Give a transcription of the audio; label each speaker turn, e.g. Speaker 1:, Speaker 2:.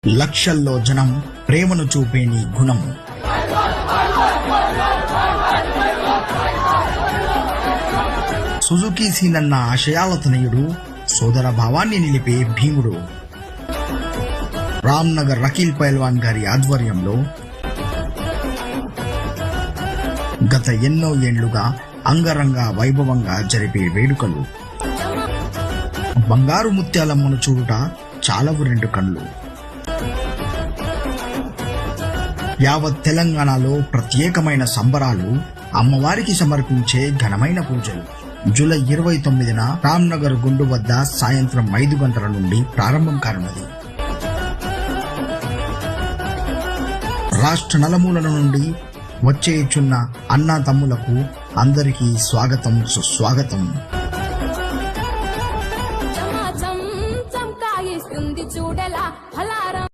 Speaker 1: లక్షల్లో జనం ప్రేమను చూపే నీ గుణం. సుజుకి సీనన్న ఆశయాల తనయుడు, సోదర భావాన్ని నిలిపే భీముడు. రామ్నగర్ రకీల్ పైల్వాన్ గారి ఆధ్వర్యంలో గత ఎన్నో ఏండ్లుగా అంగరంగ వైభవంగా జరిపే వేడుకలు. బంగారు ముత్యాలమ్మను చూడుట చాలవు రెండు కళ్ళు. యావత్ తెలంగాణలో ప్రత్యేకమైన సంబరాలు, అమ్మవారికి సమర్పించే ఘనమైన పూజలు. జూలై 29న రామ్నగర్ గుండు వద్ద సాయంత్రం 5 గంటల నుండి ప్రారంభం కానున్నది. రాష్ట్ర నలుమూలల నుండి వచ్చేయుచున్న అన్నా తమ్ములకు అందరికీ స్వాగతం, సుస్వాగతం.